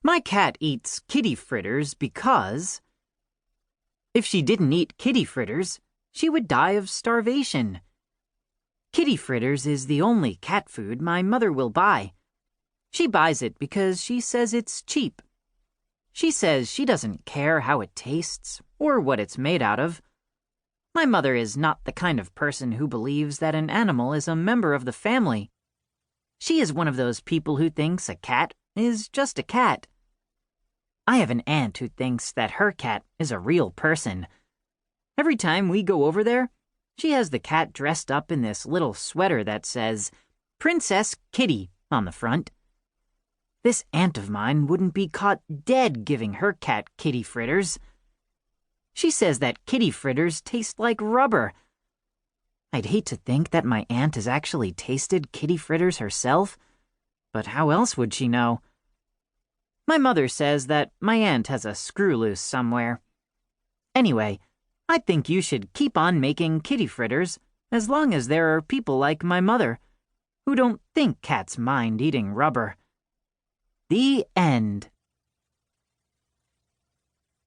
My cat eats kitty fritters because if she didn't eat kitty fritters, she would die of starvation. Kitty fritters is the only cat food my mother will buy. She buys it because she says it's cheap. She says she doesn't care how it tastes or what it's made out of. My mother is not the kind of person who believes that an animal is a member of the family. She is one of those people who thinks a cat is just a cat. I have an aunt who thinks that her cat is a real person. Every time we go over there, she has the cat dressed up in this little sweater that says Princess Kitty on the front. This aunt of mine wouldn't be caught dead giving her cat kitty fritters. She says that kitty fritters taste like rubber. I'd hate to think that my aunt has actually tasted kitty fritters herself, but how else would she know? My mother says that my aunt has a screw loose somewhere. Anyway, I think you should keep on making kitty fritters as long as there are people like my mother who don't think cats mind eating rubber. The end.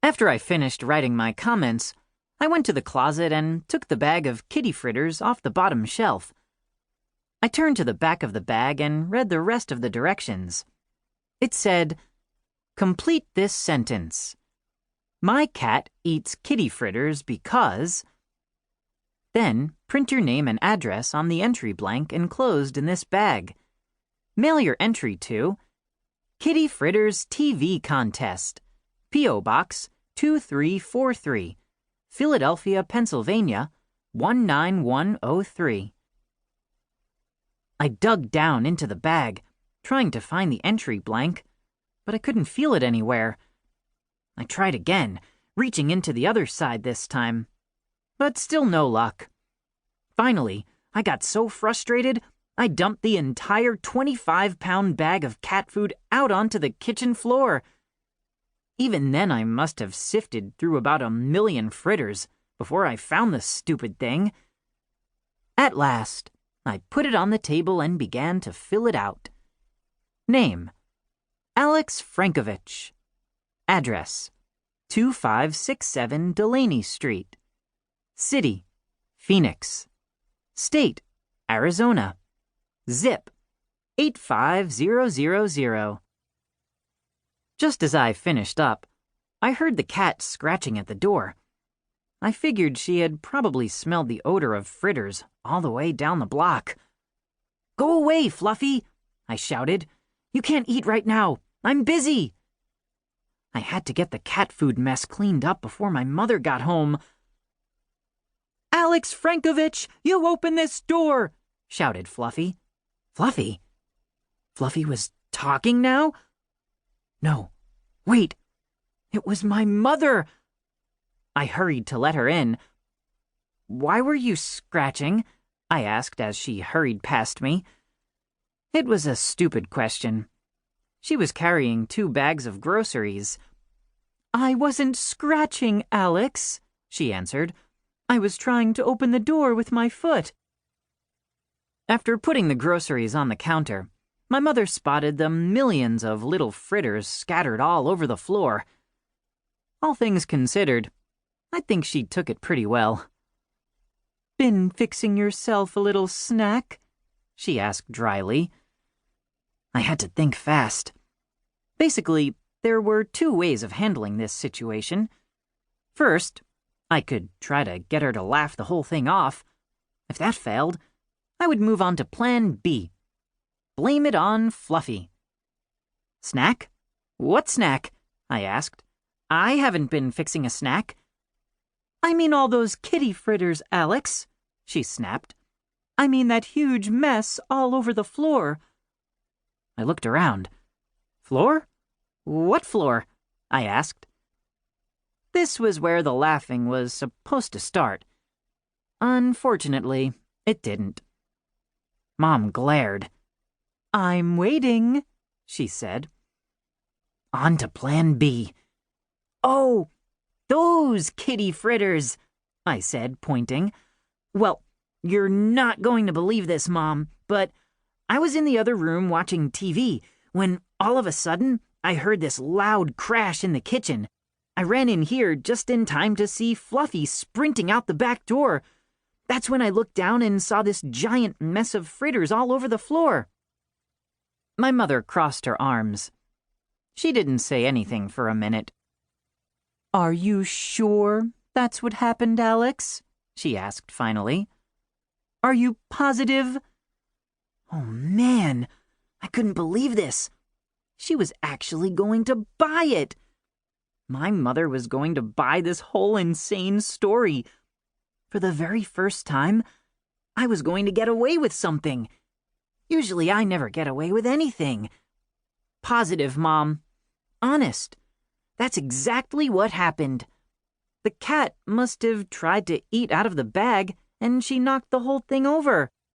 After I finished writing my comments, I went to the closet and took the bag of kitty fritters off the bottom shelf. I turned to the back of the bag and read the rest of the directions. It said, "Complete this sentence. My cat eats kitty fritters because..." Then print your name and address on the entry blank enclosed in this bag. Mail your entry to Kitty Fritters TV Contest, P.O. Box 2343, Philadelphia, Pennsylvania 19103. I dug down into the bag, trying to find the entry blank, but I couldn't feel it anywhere. I tried again, reaching into the other side this time, but still no luck. Finally, I got so frustrated, I dumped the entire 25-pound bag of cat food out onto the kitchen floor. Even then, I must have sifted through about 1,000,000 fritters before I found the stupid thing. At last, I put it on the table and began to fill it out. Name: Alex Frankovitch. Address: 2567 Delaney Street. City: Phoenix. State: Arizona. Zip: 85000. Just as I finished up, I heard the cat scratching at the door. I figured she had probably smelled the odor of fritters all the way down the block. "Go away, Fluffy!" I shouted. "You can't eat right now. I'm busy." I had to get the cat food mess cleaned up before my mother got home. "Alex Frankovitch, you open this door!" shouted Fluffy. Fluffy? Fluffy was talking now? No, wait, it was my mother. I hurried to let her in. "Why were you scratching?" I asked as she hurried past me. It was a stupid question. She was carrying 2 bags of groceries. "I wasn't scratching, Alex," she answered. "I was trying to open the door with my foot." After putting the groceries on the counter, my mother spotted the millions of little fritters scattered all over the floor. All things considered, I think she took it pretty well. "Been fixing yourself a little snack?" she asked dryly. I had to think fast. Basically, there were 2 ways of handling this situation. First, I could try to get her to laugh the whole thing off. If that failed, I would move on to Plan B. Blame it on Fluffy. "Snack? What snack?" I asked. "I haven't been fixing a snack." "I mean all those kitty fritters, Alex," she snapped. "I mean that huge mess all over the floor." I looked around. "Floor? What floor?" I asked. This was where the laughing was supposed to start. Unfortunately, it didn't. Mom glared. "I'm waiting," she said. On to Plan B. "Oh, those kitty fritters," I said, pointing. "Well, you're not going to believe this, Mom, but I was in the other room watching TV when all of a sudden I heard this loud crash in the kitchen. I ran in here just in time to see Fluffy sprinting out the back door. That's when I looked down and saw this giant mess of fritters all over the floor." My mother crossed her arms. She didn't say anything for a minute. "Are you sure that's what happened, Alex?" she asked finally. "Are you positive?" Oh man, I couldn't believe this. She was actually going to buy it. My mother was going to buy this whole insane story. For the very first time, I was going to get away with something. Usually I never get away with anything. Positive, Mom. Honest. That's exactly what happened. The cat must have tried to eat out of the bag, and she knocked the whole thing over.